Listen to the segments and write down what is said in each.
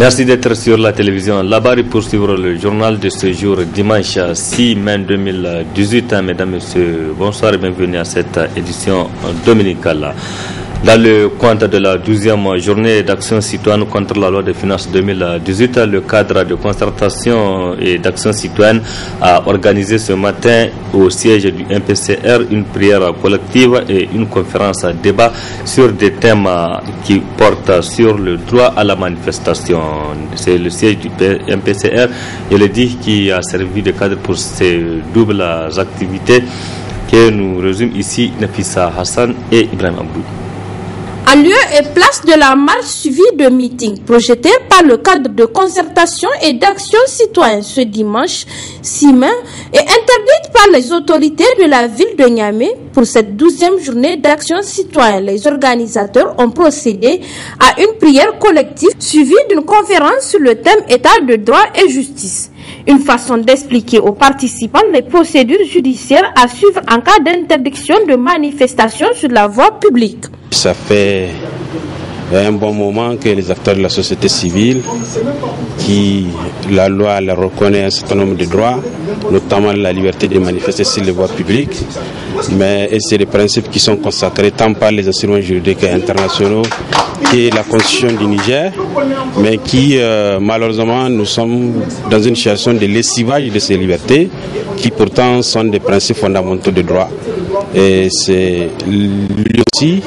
Merci d'être sur la télévision Labari pour suivre le journal de ce jour, dimanche 6 mai 2018. Mesdames et messieurs, bonsoir et bienvenue à cette édition dominicale. Dans le compte de la 12e journée d'action citoyenne contre la loi de finances 2018, le cadre de concertation et d'action citoyenne a organisé ce matin au siège du MPCR une prière collective et une conférence à débat sur des thèmes qui portent sur le droit à la manifestation. C'est le siège du MPCR, je l'ai dit, qui a servi de cadre pour ces doubles activités que nous résument ici Nafissa Hassan et Ibrahim Abdou. En lieu et place de la marche suivie de meetings projetés par le cadre de concertation et d'action citoyenne ce dimanche 6 mai et interdite par les autorités de la ville de Niamey pour cette 12e journée d'action citoyenne. Les organisateurs ont procédé à une prière collective suivie d'une conférence sur le thème État de droit et justice. Une façon d'expliquer aux participants les procédures judiciaires à suivre en cas d'interdiction de manifestation sur la voie publique. Ça fait un bon moment que les acteurs de la société civile, qui la loi leur reconnaît un certain nombre de droits, notamment la liberté de manifester sur les voies publiques, mais c'est des principes qui sont consacrés tant par les instruments juridiques internationaux que la constitution du Niger, mais qui malheureusement nous sommes dans une situation de lessivage de ces libertés, qui pourtant sont des principes fondamentaux de droit. Et c'est lui aussi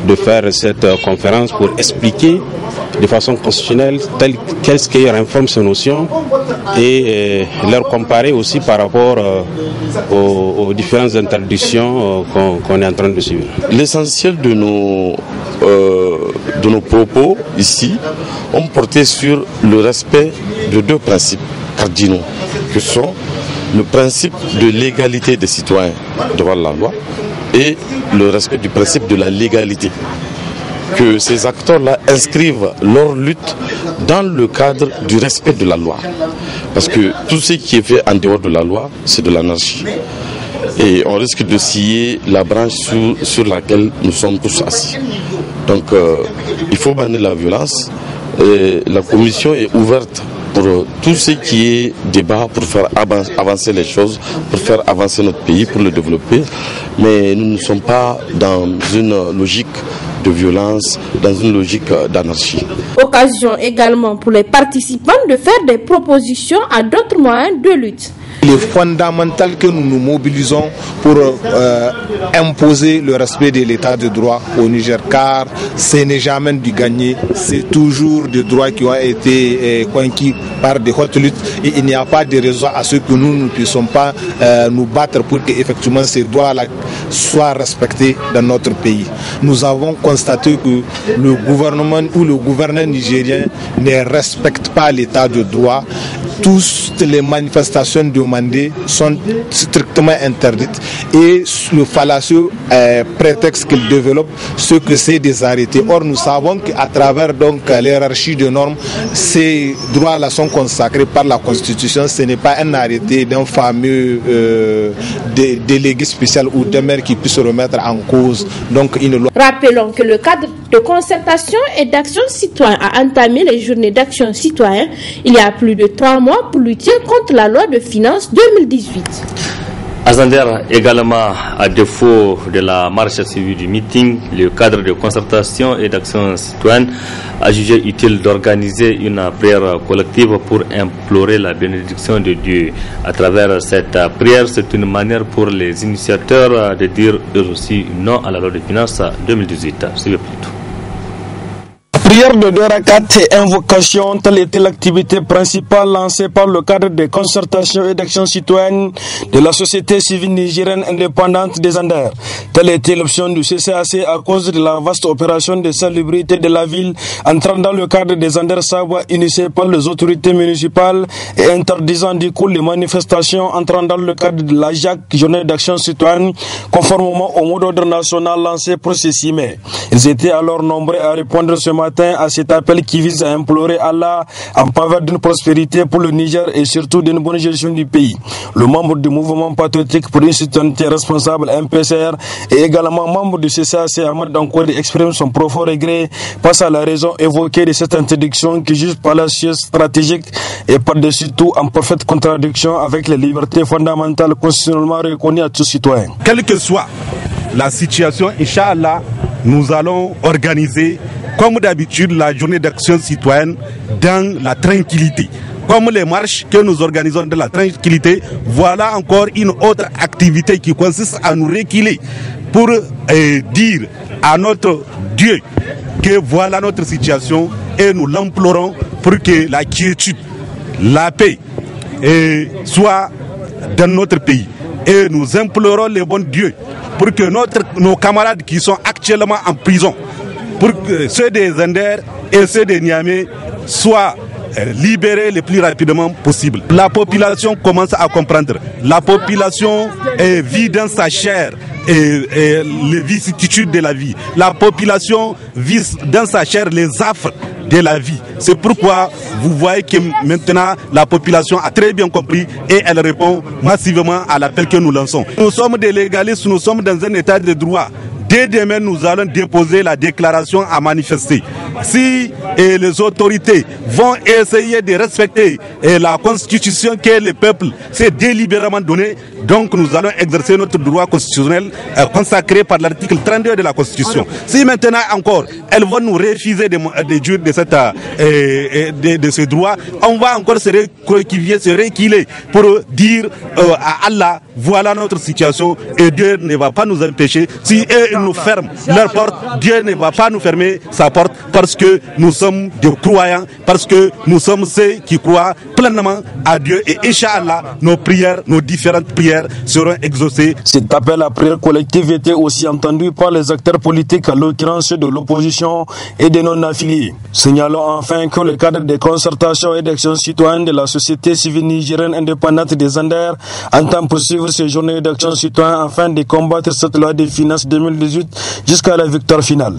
de faire cette conférence pour expliquer de façon constitutionnelle qu'est-ce qui renforme ces notions et leur comparer aussi par rapport aux différentes interdictions qu'on est en train de suivre. L'essentiel de nos propos ici ont porté sur le respect de deux principes cardinaux que sont le principe de l'égalité des citoyens devant la loi et le respect du principe de la légalité. Que ces acteurs-là inscrivent leur lutte dans le cadre du respect de la loi. Parce que tout ce qui est fait en dehors de la loi, c'est de l'anarchie. Et on risque de scier la branche sur laquelle nous sommes tous assis. Donc il faut bannir la violence. Et la commission est ouverte pour tout ce qui est débat, pour faire avancer les choses, pour faire avancer notre pays, pour le développer. Mais nous ne sommes pas dans une logique de violence, dans une logique d'anarchie. Occasion également pour les participants de faire des propositions à d'autres moyens de lutte. Il est fondamental que nous nous mobilisons pour imposer le respect de l'état de droit au Niger, car ce n'est jamais du gagné, c'est toujours des droits qui ont été conquis par des hautes luttes et il n'y a pas de raison à ce que nous ne puissions pas nous battre pour que effectivement ces droits-là soient respectés dans notre pays. Nous avons constaté que le gouvernement ou le gouverneur nigérien ne respecte pas l'état de droit. Toutes les manifestations demandées sont strictement interdites et le fallacieux prétexte qu'ils développent, ce que c'est des arrêtés. Or, nous savons qu'à travers donc l'hiérarchie de normes, ces droits-là sont consacrés par la Constitution. Ce n'est pas un arrêté d'un fameux délégué spécial ou d'un maire qui puisse remettre en cause donc une loi. Rappelons que le cadre de concertation et d'action citoyenne a entamé les journées d'action citoyenne il y a plus de 3 mois pour lutter contre la loi de finances 2018. À Zander, également, à défaut de la marche suivie du meeting, le cadre de concertation et d'action citoyenne a jugé utile d'organiser une prière collective pour implorer la bénédiction de Dieu. À travers cette prière, c'est une manière pour les initiateurs de dire eux aussi non à la loi de finances 2018. Suivez plutôt. Prière de 2 rakats et invocation, telle était l'activité principale lancée par le cadre de concertation et d'action citoyenne de la société civile nigérienne indépendante des Anders. Telle était l'option du CCAC à cause de la vaste opération de salubrité de la ville entrant dans le cadre des Anders Savoie initiée par les autorités municipales et interdisant du coup les manifestations entrant dans le cadre de la JAC, journée d'action citoyenne, conformément au mot d'ordre national lancé pour ce 6 mai. Ils étaient alors nombreux à répondre ce matin matin à cet appel qui vise à implorer Allah en faveur d'une prospérité pour le Niger et surtout d'une bonne gestion du pays. Le membre du mouvement patriotique pour une citoyenneté responsable MPCR et également membre du CCAC Ahmad Dankouari exprime son profond regret face à la raison évoquée de cette interdiction qui juge fallacieuse, stratégique et par-dessus tout en parfaite contradiction avec les libertés fondamentales constitutionnellement reconnues à tous citoyens. Quelle que soit la situation, Inch'Allah, nous allons organiser comme d'habitude la journée d'action citoyenne dans la tranquillité. Comme les marches que nous organisons dans la tranquillité, voilà encore une autre activité qui consiste à nous reculer pour dire à notre Dieu que voilà notre situation et nous l'implorons pour que la quiétude, la paix soit dans notre pays. Et nous implorons le bon Dieu pour que nos camarades qui sont actuellement en prison, pour que ceux des Zender et ceux des Niamey soient libérés le plus rapidement possible. La population commence à comprendre. La population vit dans sa chair les vicissitudes de la vie. La population vit dans sa chair les affres de la vie. C'est pourquoi vous voyez que maintenant la population a très bien compris et elle répond massivement à l'appel que nous lançons. Nous sommes des légalistes, nous sommes dans un état de droit. Dès demain, nous allons déposer la déclaration à manifester. Si les autorités vont essayer de respecter la constitution que le peuple s'est délibérément donnée, donc nous allons exercer notre droit constitutionnel consacré par l'article 32 de la Constitution. Si maintenant encore, elles vont nous refuser de jouir de ce droit, on va encore se reculer pour dire à Allah, voilà notre situation et Dieu ne va pas nous empêcher. Si eux nous ferment leur porte, Dieu ne va pas nous fermer sa porte parce que nous sommes des croyants, parce que nous sommes ceux qui croient pleinement à Dieu et Inch'Allah, nos prières, nos différentes prières seront exaucées. Cet appel à prière collective était aussi entendu par les acteurs politiques, à l'occurrence ceux de l'opposition et des non-affiliés. Signalons enfin que le cadre de concertation et d'action citoyenne de la société civile nigérienne indépendante des Anders entend poursuivre ces journées d'action citoyenne afin de combattre cette loi des finances 2018 jusqu'à la victoire finale.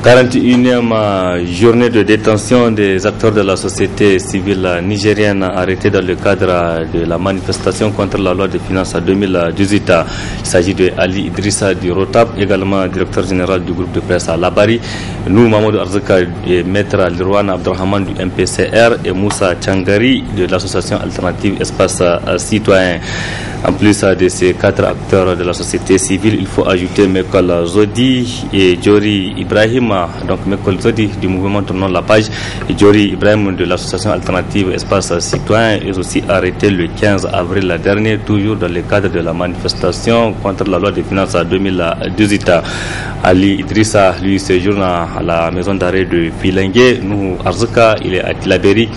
41e journée de détention des acteurs de la société civile nigérienne arrêtés dans le cadre de la manifestation contre la loi de finances 2018. Il s'agit de Ali Idrissa du Rotab, également directeur général du groupe de presse à Labari, nous Mamadou Arzaka et Maître Lirwana Abdurrahman du MPCR et Moussa Tchangari de l'association alternative Espace Citoyen. En plus de ces 4 acteurs de la société civile, il faut ajouter Mekol Zodi et Djori Ibrahim, donc Mekol Zodi du mouvement Tournons la page et Djori Ibrahim de l'association alternative Espace Citoyen est aussi arrêté le 15 avril dernier, toujours dans le cadre de la manifestation contre la loi de finances 2018. Ali Idrissa, lui, séjourne à la maison d'arrêt de Filengue. Nous, Arzaka, il est à Tilaberi.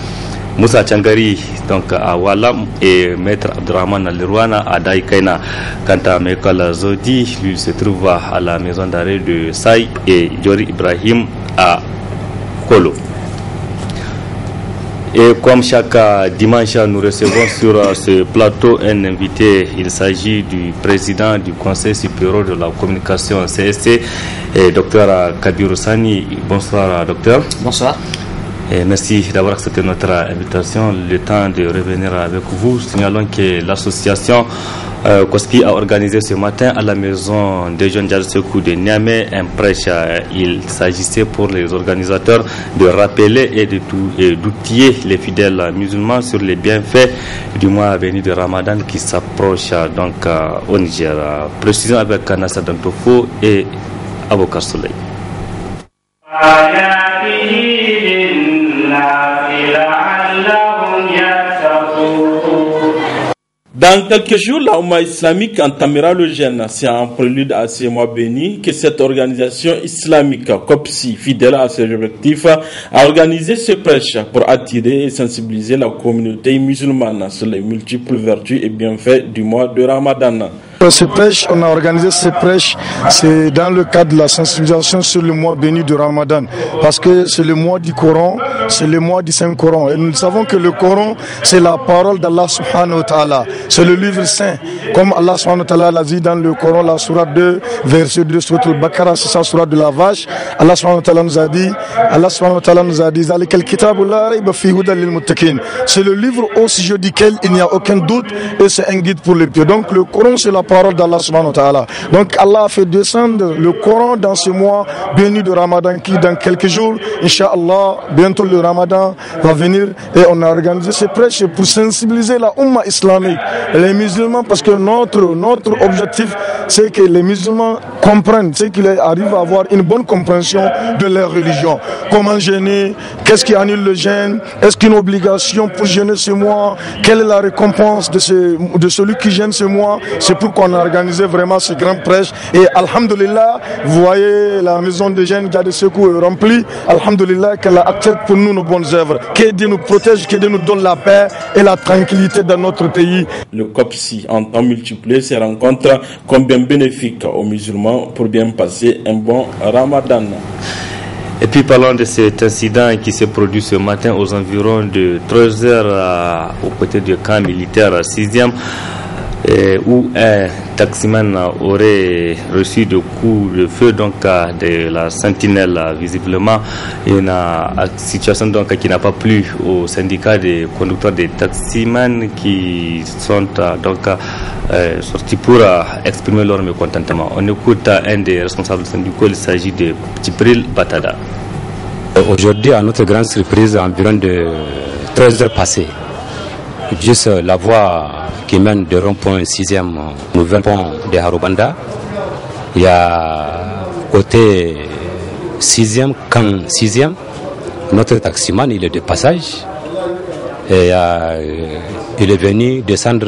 Moussa Tchangari donc à Walam et Maître Abdurrahman Lirwana à Daïkaina. Quant à Mekal Zodi, lui se trouve à la maison d'arrêt de Saï et Djori Ibrahim à Kolo. Et comme chaque dimanche, nous recevons sur ce plateau un invité. Il s'agit du président du Conseil supérieur de la communication CSC, Dr Kabirou Sani. Bonsoir docteur. Bonsoir. Et merci d'avoir accepté notre invitation. Le temps de revenir avec vous. Signalons que l'association COSPI a organisé ce matin à la maison des jeunes Djadsekou de Niamey un prêche. Il s'agissait pour les organisateurs de rappeler et d'outiller les fidèles musulmans sur les bienfaits du mois à venir de Ramadan qui s'approche donc au Niger. Précision avec Nasser Dantofo et Abokar Soleil. Dans quelques jours, la Oumma islamique entamera le jeûne. C'est en prélude à ces mois bénis que cette organisation islamique, COPSI, fidèle à ses objectifs, a organisé ce prêche pour attirer et sensibiliser la communauté musulmane sur les multiples vertus et bienfaits du mois de Ramadan. Ce prêche, on a organisé ce prêche, c'est dans le cadre de la sensibilisation sur le mois béni de Ramadan. Parce que c'est le mois du Coran, c'est le mois du Saint-Coran. Et nous savons que le Coran, c'est la parole d'Allah subhanahu wa ta'ala. C'est le livre saint. Comme Allah subhanahu wa ta'ala l'a dit dans le Coran, la sourate 2, verset 2, sourate al-Baqarah, c'est sa sourate de la vache. Allah subhanahu wa ta'ala nous a dit, c'est le livre au sujet duquel il n'y a aucun doute et c'est un guide pour les pieux. Donc le Coran c'est la parole d'Allah subhanahu wa ta'ala. Donc Allah a fait descendre le Coran dans ce mois béni de Ramadan qui dans quelques jours, Inch'Allah, bientôt le Ramadan va venir et on a organisé ces prêches pour sensibiliser la Ummah islamique, les musulmans, parce que notre objectif c'est que les musulmans comprennent, c'est qu'ils arrivent à avoir une bonne compréhension de leur religion. Comment jeûner, qu'est-ce qui annule le jeûne, est-ce qu'une obligation pour jeûner ce mois, quelle est la récompense de celui qui jeûne ce mois. C'est pourquoi on a organisé vraiment ce grand prêche et alhamdulillah, vous voyez la maison de jeûne qui a des secours remplie, alhamdulillah qu'elle accepte pour nous nos bonnes œuvres, que Dieu nous protège, que Dieu nous donne la paix et la tranquillité dans notre pays. Le COPSI entend multiplier ces rencontres combien bénéfiques aux musulmans pour bien passer un bon Ramadan. Et puis parlons de cet incident qui s'est produit ce matin aux environs de 13h au côté du camp militaire 6e où un taximan aurait reçu de coups de feu de la sentinelle visiblement, une situation qui n'a pas plu au syndicat des conducteurs des taximans qui sont sortis pour exprimer leur mécontentement. On écoute un des responsables syndicaux, il s'agit de Djibril Batada. Aujourd'hui, à notre grande surprise, environ de 13 heures passées, juste la voie qui mène de rond-point 6e nouvel pont de Harubanda, il y a côté 6e, camp 6e, notre taximan, il est de passage et il est venu descendre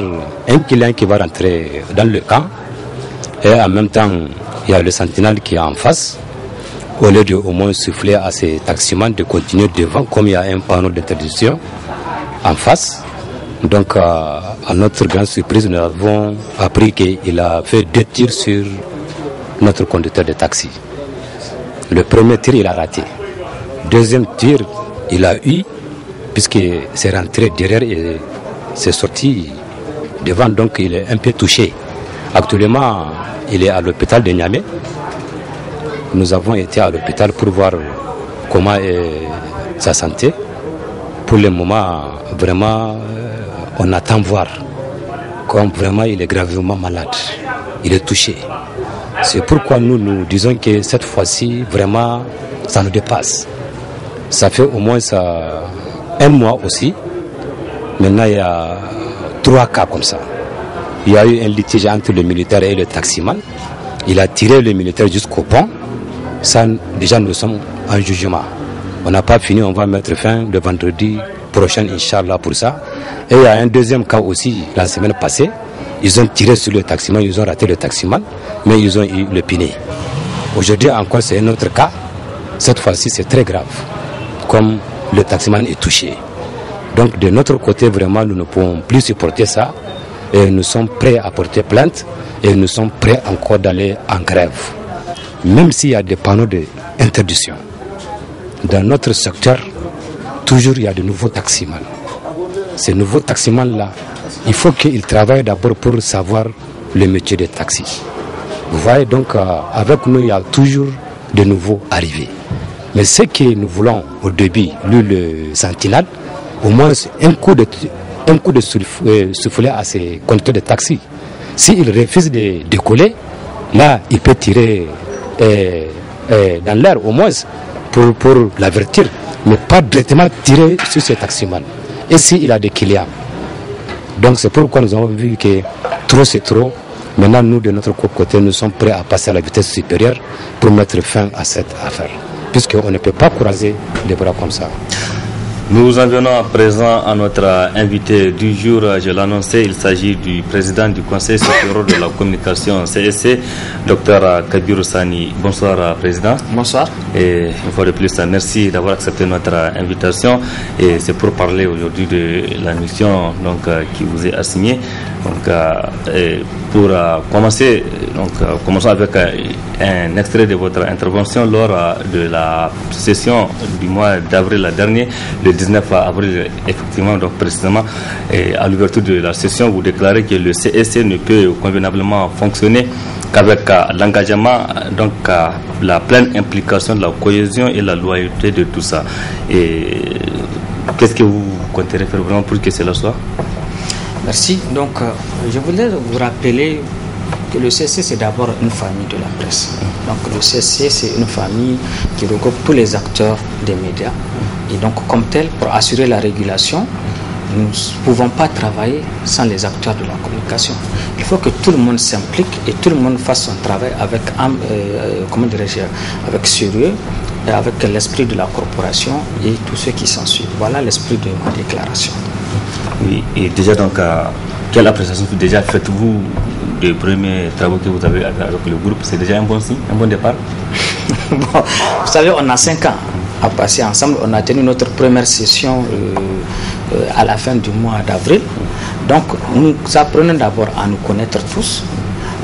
un client qui va rentrer dans le camp et en même temps il y a le sentinelle qui est en face. Au lieu de au moins souffler à ces taximans de continuer devant, comme il y a un panneau d'interdiction en face. Donc, à notre grande surprise, nous avons appris qu'il a fait 2 tirs sur notre conducteur de taxi. Le premier tir, il a raté. Deuxième tir, il a eu, puisqu'il s'est rentré derrière et s'est sorti devant, donc il est un peu touché. Actuellement, il est à l'hôpital de Niamey. Nous avons été à l'hôpital pour voir comment est sa santé. Pour le moment, vraiment, on attend voir comme vraiment il est gravement malade. Il est touché. C'est pourquoi nous disons que cette fois-ci, vraiment, ça nous dépasse. Ça fait au moins un mois aussi. Maintenant, il y a 3 cas comme ça. Il y a eu un litige entre le militaire et le taximan. Il a tiré le militaire jusqu'au pont. Ça, déjà, nous sommes en jugement. On n'a pas fini, on va mettre fin le vendredi prochain, Inch'Allah, pour ça. Et il y a un deuxième cas aussi, la semaine passée. Ils ont tiré sur le taximan, ils ont raté le taximan, mais ils ont eu le piné. Aujourd'hui encore, c'est un autre cas. Cette fois-ci, c'est très grave, comme le taximan est touché. Donc, de notre côté, vraiment, nous ne pouvons plus supporter ça. Et nous sommes prêts à porter plainte et nous sommes prêts encore d'aller en grève. Même s'il y a des panneaux d'interdiction, dans notre secteur, toujours il y a de nouveaux taximans. Ces nouveaux taximans-là, il faut qu'ils travaillent d'abord pour savoir le métier des taxis. Vous voyez, donc avec nous, il y a toujours de nouveaux arrivés. Mais ce que nous voulons au début, lui, le sentinelle, au moins un coup de souffler à ces conducteurs de taxi. S'il refuse de décoller, là, il peut tirer dans l'air au moins pour l'avertir, mais pas directement tirer sur ces taximans. Et s'il a des clients. Donc c'est pourquoi nous avons vu que trop c'est trop. Maintenant, nous, de notre côté, nous sommes prêts à passer à la vitesse supérieure pour mettre fin à cette affaire, puisqu'on ne peut pas croiser les bras comme ça. Nous en venons à présent à notre invité du jour. Je l'annonçais, il s'agit du président du Conseil supérieur de la communication CSC, Dr Kabirou Sani. Bonsoir, président. Bonsoir. Et une fois de plus, merci d'avoir accepté notre invitation. Et c'est pour parler aujourd'hui de la mission qui vous est assignée. Pour commencer, commençons avec un extrait de votre intervention lors de la session du mois d'avril dernier, le 19 avril, effectivement, donc précisément, à l'ouverture de la session, vous déclarez que le CSC ne peut convenablement fonctionner qu'avec l'engagement, donc la pleine implication, la cohésion et la loyauté de tout ça. Et qu'est-ce que vous comptez faire vraiment pour que cela soit? Merci. Donc, je voulais vous rappeler que le CSC, c'est d'abord une famille de la presse. Donc, le CSC, c'est une famille qui regroupe tous les acteurs des médias. Et donc, comme tel, pour assurer la régulation, nous ne pouvons pas travailler sans les acteurs de la communication. Il faut que tout le monde s'implique et tout le monde fasse son travail avec, avec sérieux, et avec l'esprit de la corporation et tout ce qui s'ensuit. Voilà l'esprit de ma déclaration. Oui, et déjà donc, quelle appréciation déjà faites-vous des premiers travaux que vous avez avec le groupe? C'est déjà un bon signe, un bon départ? Bon, vous savez, on a 5 ans à passer ensemble. On a tenu notre première session à la fin du mois d'avril. Donc, nous apprenons d'abord à nous connaître tous.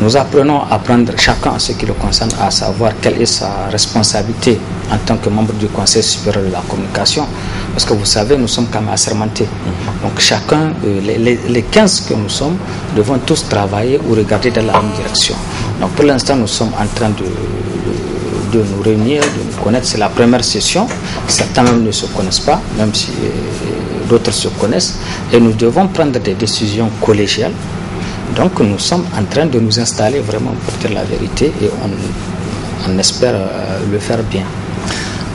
Nous apprenons à prendre chacun en ce qui le concerne, à savoir quelle est sa responsabilité en tant que membre du Conseil supérieur de la communication. Parce que vous savez, nous sommes quand même assermentés. Donc chacun, les 15 que nous sommes, devons tous travailler ou regarder dans la même direction. Donc pour l'instant, nous sommes en train de nous réunir, de nous connaître. C'est la première session. Certains même ne se connaissent pas, même si d'autres se connaissent. Et nous devons prendre des décisions collégiales. Donc nous sommes en train de nous installer vraiment pour dire la vérité et on espère le faire bien.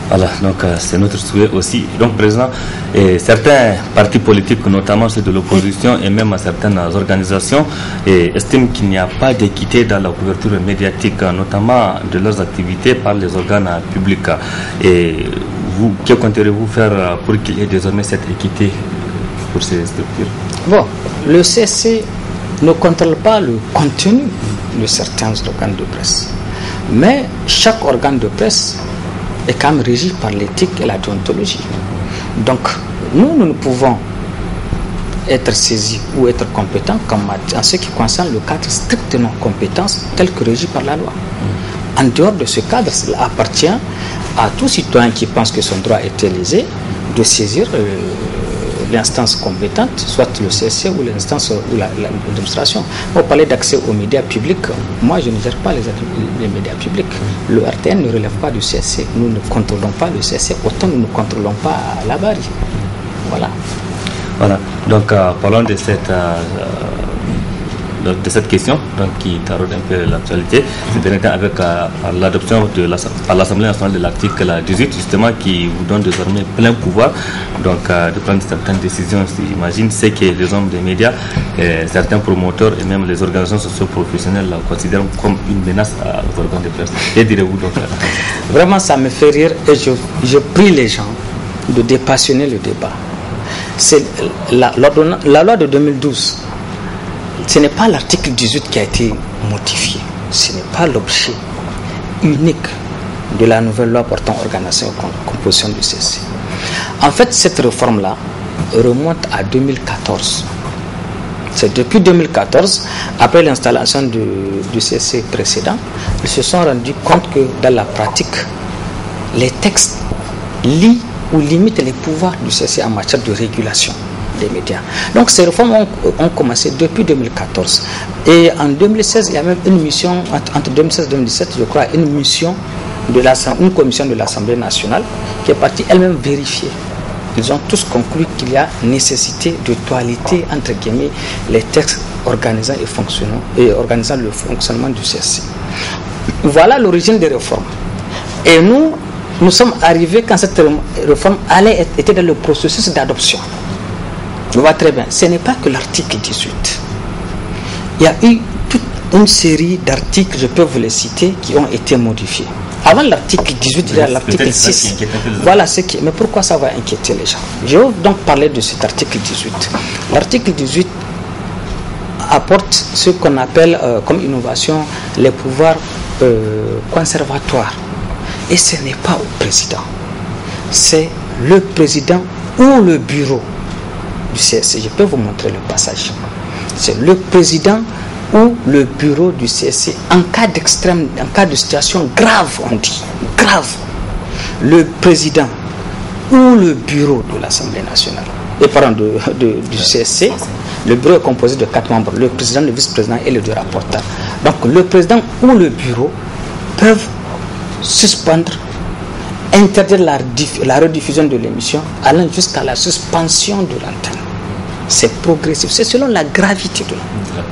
Voilà, donc c'est notre souhait aussi. Donc, président, certains partis politiques, notamment ceux de l'opposition et même certaines organisations, estiment qu'il n'y a pas d'équité dans la couverture médiatique, notamment de leurs activités par les organes publics. Et vous, que comptez-vous faire pour qu'il y ait désormais cette équité pour ces structures? Bon, le CSC ne contrôle pas le contenu de certains organes de presse. Mais chaque organe de presse est quand même régi par l'éthique et la déontologie. Donc, nous ne pouvons être saisis ou être compétents en ce qui concerne le cadre strict de nos compétences tel que régi par la loi. En dehors de ce cadre, cela appartient à tout citoyen qui pense que son droit a été lésé de saisir l'instance compétente, soit le CSC ou l'instance ou l'administration. Pour parler d'accès aux médias publics, moi je ne gère pas les médias publics. Le RTN ne relève pas du CSC. Nous ne contrôlons pas le CSC, autant nous ne contrôlons pas la Bari. Voilà. Voilà. Donc parlons de cette question donc, qui taraude un peu l'actualité. C'est dernier temps avec l'adoption par l'Assemblée nationale de l'article 18 justement qui vous donne désormais plein pouvoir donc, de prendre certaines décisions. J'imagine c'est que les hommes des médias, certains promoteurs et même les organisations socio-professionnelles considèrent comme une menace aux organes de presse. Que direz-vous donc? Vraiment ça me fait rire et je prie les gens de dépassionner le débat. C'est la loi de 2012. Ce n'est pas l'article 18 qui a été modifié. Ce n'est pas l'objet unique de la nouvelle loi portant organisation et composition du CSC. En fait, cette réforme-là remonte à 2014. C'est depuis 2014, après l'installation du CSC précédent, ils se sont rendus compte que dans la pratique, les textes lient ou limitent les pouvoirs du CSC en matière de régulation des médias. Donc ces réformes ont commencé depuis 2014. Et en 2016, il y a même une mission, entre 2016 et 2017, je crois, une commission de l'Assemblée nationale qui est partie elle-même vérifier. Ils ont tous conclu qu'il y a nécessité de toiletter, entre guillemets, les textes organisant le fonctionnement du CSC. Voilà l'origine des réformes. Et nous sommes arrivés quand cette réforme était dans le processus d'adoption. On voit très bien, ce n'est pas que l'article 18. Il y a eu toute une série d'articles, je peux vous les citer, qui ont été modifiés. Avant l'article 18, il y a l'article 6. Voilà ce qui. Mais pourquoi ça va inquiéter les gens? Je vais donc parler de cet article 18. L'article 18 apporte ce qu'on appelle comme innovation les pouvoirs conservatoires. Et ce n'est pas au président. C'est le président ou le bureau du CSC. Je peux vous montrer le passage. C'est le président ou le bureau du CSC en cas d'extrême, en cas de situation grave, on dit, grave. Le président ou le bureau de l'Assemblée nationale, et pardon, du CSC, le bureau est composé de 4 membres, le président, le vice-président et les 2 rapporteurs. Donc le président ou le bureau peuvent suspendre, interdire la rediffusion de l'émission, allant jusqu'à la suspension de l'antenne. C'est progressif, c'est selon la gravité de l'antenne.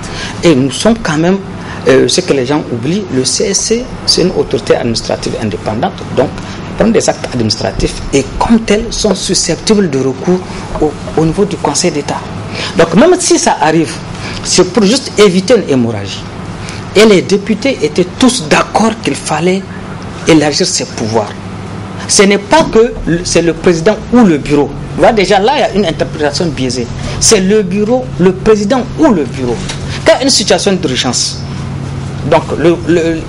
Et nous sommes quand même, ce que les gens oublient, le CSC, c'est une autorité administrative indépendante, donc prendre des actes administratifs et comme tels sont susceptibles de recours au niveau du Conseil d'État. Donc même si ça arrive, c'est pour juste éviter une hémorragie. Et les députés étaient tous d'accord qu'il fallait élargir ses pouvoirs. Ce n'est pas que c'est le président ou le bureau. Là, déjà, là, il y a une interprétation biaisée. C'est le bureau, le président ou le bureau. Quand il y a une situation d'urgence, donc,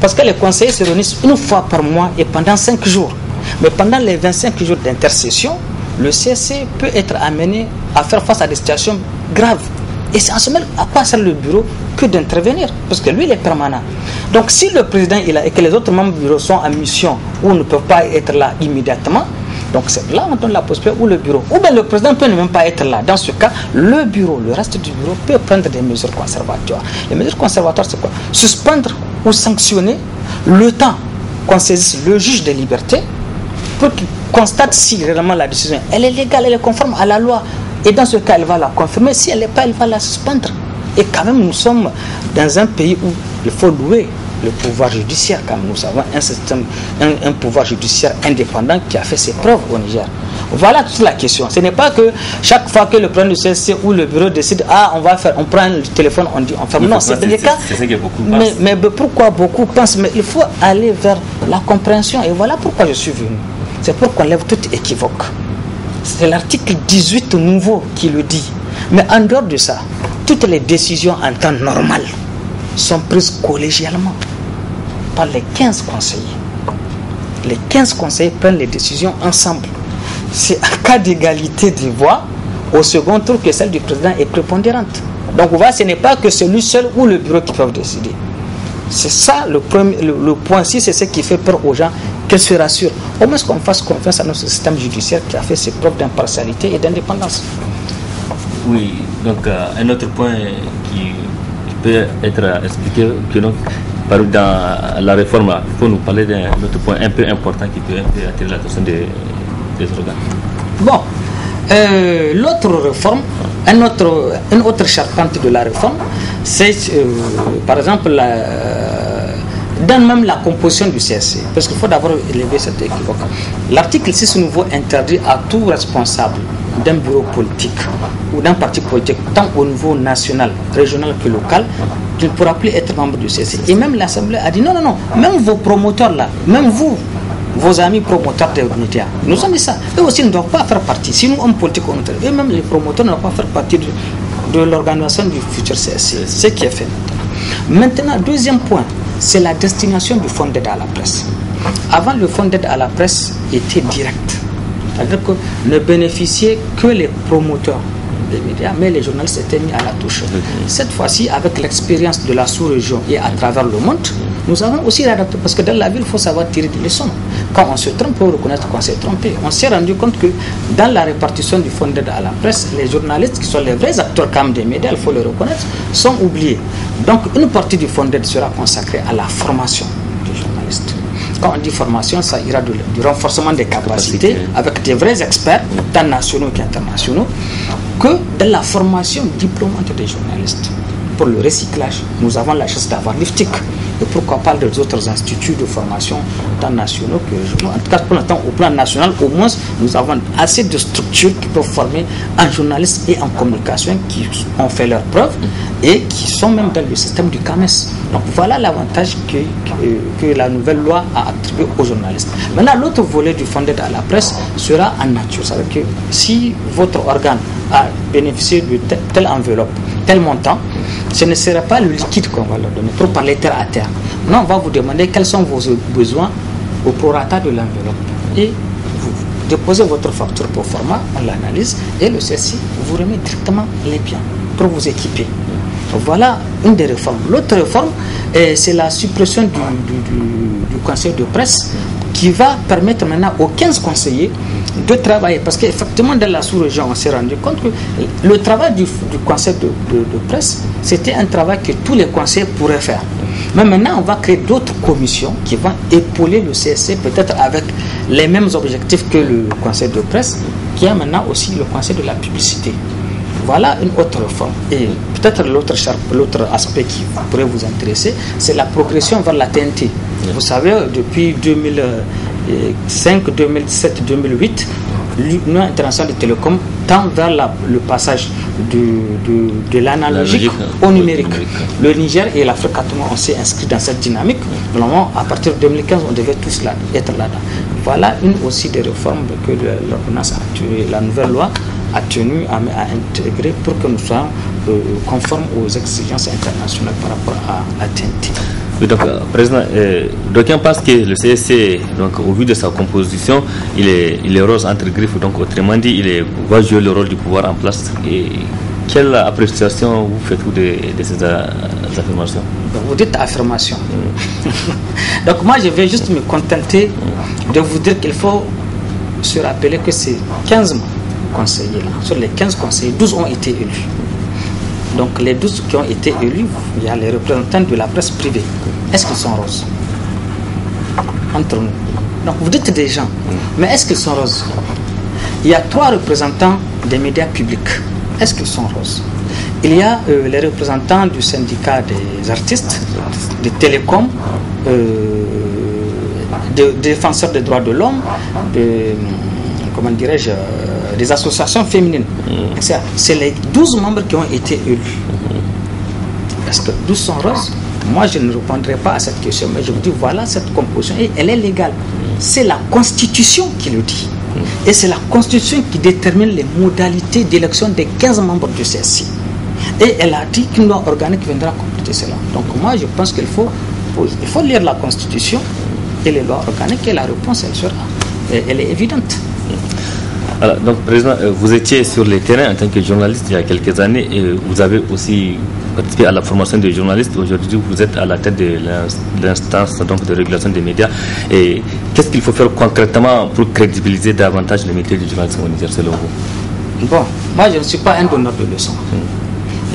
parce que les conseillers se réunissent une fois par mois et pendant 5 jours. Mais pendant les 25 jours d'intercession, le CSC peut être amené à faire face à des situations graves. Et c'est en ce moment à quoi sert le bureau que d'intervenir, parce que lui il est permanent. Donc si le président est là et que les autres membres du bureau sont en mission ou ne peuvent pas être là immédiatement, donc c'est là on donne la possibilité, ou le bureau, ou bien le président peut ne même pas être là. Dans ce cas, le bureau, le reste du bureau peut prendre des mesures conservatoires. Les mesures conservatoires c'est quoi? Suspendre ou sanctionner le temps qu'on saisisse le juge des libertés pour qu'il constate si réellement la décision elle est légale, elle est conforme à la loi. Et dans ce cas, elle va la confirmer. Si elle n'est pas, elle va la suspendre. Et quand même, nous sommes dans un pays où il faut louer le pouvoir judiciaire. Quand nous avons un système, un pouvoir judiciaire indépendant qui a fait ses preuves au Niger. Voilà toute la question. Ce n'est pas que chaque fois que le président du CSC ou le bureau décide, on prend le téléphone, on dit, on ferme. Non, c'est des cas. C'est ce que beaucoup pensent. Mais pourquoi beaucoup pensent? Mais il faut aller vers la compréhension. Et voilà pourquoi je suis venu. C'est pour qu'on lève tout équivoque. C'est l'article 18 nouveau qui le dit. Mais en dehors de ça, toutes les décisions en temps normal sont prises collégialement par les 15 conseillers. Les 15 conseillers prennent les décisions ensemble. C'est en cas d'égalité des voix, au second tour, que celle du président est prépondérante. Donc voilà, ce n'est pas que c'est lui seul ou le bureau qui peuvent décider. C'est ça le point 6, c'est ce qui fait peur aux gens, qu'elles se rassurent. Au moins qu'on fasse confiance à notre système judiciaire qui a fait ses preuves d'impartialité et d'indépendance. Oui, donc un autre point qui peut être expliqué, que donc, dans la réforme, il faut nous parler d'un autre point un peu important qui peut un peu attirer l'attention des organes. Bon, l'autre réforme, une autre charpente de la réforme, c'est par exemple dans même la composition du CSC, parce qu'il faut d'abord élever cet équivoque. L'article 6 nouveau interdit à tout responsable d'un bureau politique ou d'un parti politique, tant au niveau national, régional que local, qui ne pourra plus être membre du CSC. Et même l'Assemblée a dit non, même vos promoteurs là, même vous, vos amis promoteurs des médias, nous avons dit ça. Eux aussi ne doivent pas faire partie. Si nous, hommes politiques, et même les promoteurs ne doivent pas faire partie de l'organisation du futur CSC. Ce qui est fait maintenant. Deuxième point, c'est la destination du fonds d'aide à la presse. Avant, le fonds d'aide à la presse était direct. C'est-à-dire que ne bénéficiaient que les promoteurs des médias, mais les journalistes étaient mis à la touche. Cette fois-ci, avec l'expérience de la sous-région et à travers le monde, nous avons aussi adapté, parce que dans la ville, il faut savoir tirer des leçons. Quand on se trompe, il faut reconnaître qu'on s'est trompé. On s'est rendu compte que dans la répartition du fonds d'aide à la presse, les journalistes, qui sont les vrais acteurs quand même des médias, il faut le reconnaître, sont oubliés. Donc une partie du fonds d'aide sera consacrée à la formation des journalistes. Quand on dit formation, ça ira du renforcement des capacités avec des vrais experts, tant nationaux qu'internationaux, que de la formation diplômante des journalistes. Pour le recyclage, nous avons la chance d'avoir l'IFTIC. Et pourquoi pas des autres instituts de formation, tant nationaux que, en tout cas pour l'instant, au plan national, au moins, nous avons assez de structures qui peuvent former en journalistes et en communication, qui ont fait leurs preuves et qui sont même dans le système du CAMES. Donc voilà l'avantage que la nouvelle loi a attribué aux journalistes. Maintenant, l'autre volet du fonds d'aide à la presse sera en nature. C'est-à-dire que si votre organe a bénéficié de telle enveloppe, tel montant, ce ne sera pas le liquide qu'on va leur donner pour parler terre à terre. Non, on va vous demander quels sont vos besoins au prorata de l'enveloppe. Et vous déposez votre facture pour format, on l'analyse et le CSI vous remet directement les biens pour vous équiper. Voilà une des réformes. L'autre réforme, c'est la suppression du conseil de presse qui va permettre maintenant aux 15 conseillers de travailler. Parce qu'effectivement, dans la sous-région, on s'est rendu compte que le travail du conseil de presse, c'était un travail que tous les conseillers pourraient faire. Mais maintenant, on va créer d'autres commissions qui vont épauler le CSC, peut-être avec les mêmes objectifs que le conseil de presse, qui a maintenant aussi le conseil de la publicité. Voilà une autre réforme. Et peut-être l'autre aspect qui pourrait vous intéresser, c'est la progression vers la TNT. Vous savez, depuis 2005, 2007, 2008, l'Union internationale des télécoms tend vers le passage de l'analogique au numérique. Le Niger et l'Afrique on s'est inscrits dans cette dynamique. Normalement, à partir de 2015, on devait tous être là-dedans. Voilà une aussi des réformes que l'ordonnance la nouvelle loi a tenu à intégrer pour que nous soyons conformes aux exigences internationales par rapport à la TNT. Oui, donc, Président, d'aucuns pensent que le CSC, donc, au vu de sa composition, il est rose entre griffes, donc autrement dit, il va jouer le rôle du pouvoir en place. Et quelle appréciation vous faites-vous de ces affirmations? Vous dites affirmation. Donc moi, je vais juste me contenter de vous dire qu'il faut se rappeler que ces 15 conseillers là, sur les 15 conseillers, 12 ont été élus. Donc les 12 qui ont été élus, il y a les représentants de la presse privée. Est-ce qu'ils sont roses? Entre nous. Donc vous dites des gens, mais est-ce qu'ils sont roses? Il y a 3 représentants des médias publics. Est-ce qu'ils sont roses? Il y a les représentants du syndicat des artistes, des télécoms, des défenseurs des droits de l'homme, comment dirais-je, des associations féminines. C'est les 12 membres qui ont été élus. Est-ce que 12 sont roses? Moi, je ne répondrai pas à cette question, mais je vous dis, voilà cette composition, et elle est légale. C'est la Constitution qui le dit. Et c'est la Constitution qui détermine les modalités d'élection des 15 membres du CSC. Et elle a dit qu'une loi organique viendra compléter cela. Donc moi, je pense qu'il faut lire la Constitution et les lois organiques, et la réponse, elle est évidente. Alors, donc, Président, vous étiez sur les terrains en tant que journaliste il y a quelques années, et vous avez aussi participé à la formation des journalistes. Aujourd'hui, vous êtes à la tête de l'instance de régulation des médias. Et qu'est-ce qu'il faut faire concrètement pour crédibiliser davantage le métier du journalisme au Niger, selon vous? Bon, moi, je ne suis pas un donneur de leçons.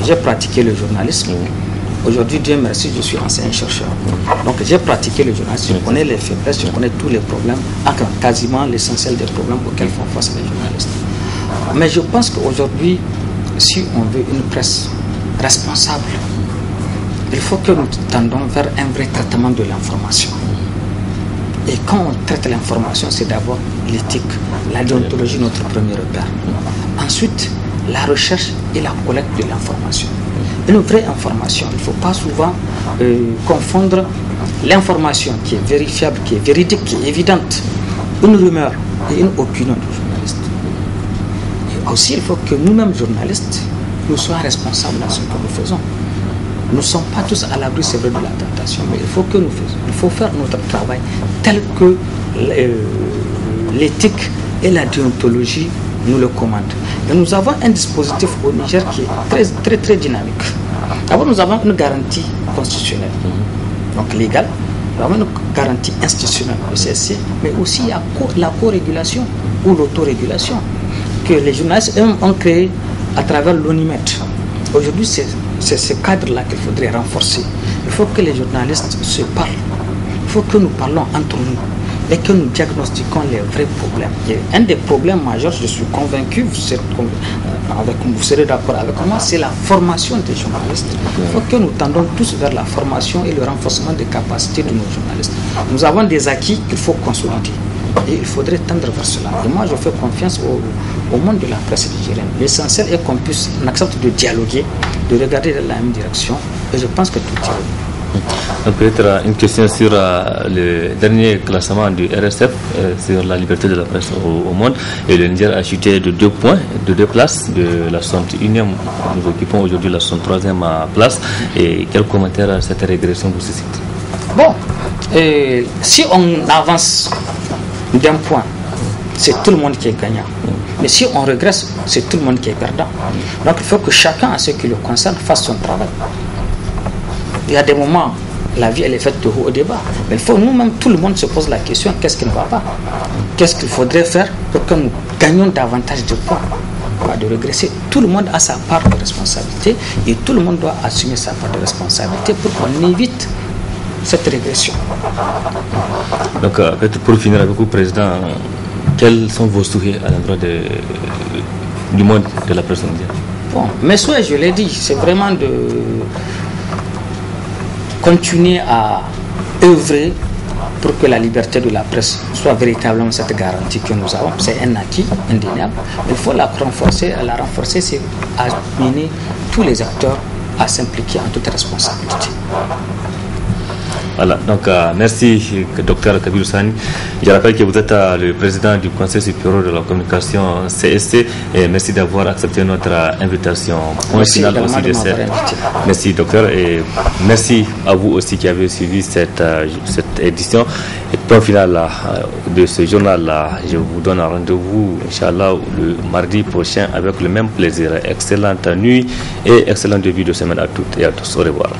J'ai pratiqué le journalisme. Aujourd'hui, Dieu merci, je suis enseignant-chercheur. Donc j'ai pratiqué le journalisme, je connais les faiblesses, je connais tous les problèmes, quasiment l'essentiel des problèmes auxquels font face les journalistes. Mais je pense qu'aujourd'hui, si on veut une presse responsable, il faut que nous tendons vers un vrai traitement de l'information. Et quand on traite l'information, c'est d'abord l'éthique, la déontologie, notre premier repère. Ensuite, la recherche et la collecte de l'information. Une vraie information. Il ne faut pas souvent confondre l'information qui est vérifiable, qui est véridique, qui est évidente, une rumeur et une opinion du journaliste. Et aussi, il faut que nous-mêmes, journalistes, nous soyons responsables dans ce que nous faisons. Nous ne sommes pas tous à l'abri, c'est vrai, de la tentation, mais il faut que nous fassions. Il faut faire notre travail tel que l'éthique et la déontologie nous le commandent. Et nous avons un dispositif au Niger qui est très, très dynamique. D'abord, nous avons une garantie constitutionnelle, donc légale. Nous avons une garantie institutionnelle au CSC, mais aussi il y a la co-régulation ou l'autorégulation que les journalistes ont créé à travers l'ONIMED. Aujourd'hui, c'est ce cadre-là qu'il faudrait renforcer. Il faut que les journalistes se parlent. Il faut que nous parlons entre nous et que nous diagnostiquons les vrais problèmes. Et un des problèmes majeurs, je suis convaincu, vous serez d'accord avec moi, c'est la formation des journalistes. Il faut que nous tendons tous vers la formation et le renforcement des capacités de nos journalistes. Nous avons des acquis qu'il faut consolider. Et il faudrait tendre vers cela. Et moi, je fais confiance au monde de la presse nigérienne. L'essentiel est qu'on accepte de dialoguer, de regarder dans la même direction. Et je pense que tout ira. Peut-être une question sur le dernier classement du RSF sur la liberté de la presse au monde. Et le Niger a chuté de 2 points, de 2 places, de la 61e. Nous occupons aujourd'hui la 63e place. Et quel commentaire à cette régression vous suscite? Bon, si on avance d'un point, c'est tout le monde qui est gagnant. Mais si on régresse, c'est tout le monde qui est perdant. Donc il faut que chacun, à ce qui le concerne, fasse son travail. Il y a des moments, la vie elle est faite de haut au débat. Mais il faut nous-mêmes, tout le monde se pose la question, qu'est-ce qui ne va pas? Qu'est-ce qu'il faudrait faire pour que nous gagnions davantage de points? Pas de régresser. Tout le monde a sa part de responsabilité et tout le monde doit assumer sa part de responsabilité pour qu'on évite cette régression. Donc, peut-être pour finir avec vous, Président, quels sont vos souhaits à l'endroit du monde de la presse mondiale? Bon, mes souhaits, je l'ai dit, c'est vraiment de continuer à œuvrer pour que la liberté de la presse soit véritablement cette garantie que nous avons. C'est un acquis indéniable. Il faut la renforcer, c'est amener tous les acteurs à s'impliquer en toute responsabilité. Voilà, donc merci Dr Kabirou Sani. Je rappelle que vous êtes le président du Conseil supérieur de la communication CSC et merci d'avoir accepté notre invitation. Merci Merci docteur et merci à vous aussi qui avez suivi cette édition. Et point final de ce journal-là, je vous donne un rendez-vous, Inch'Allah, le mardi prochain avec le même plaisir. Excellente nuit et excellent début de semaine à toutes et à tous. Au revoir.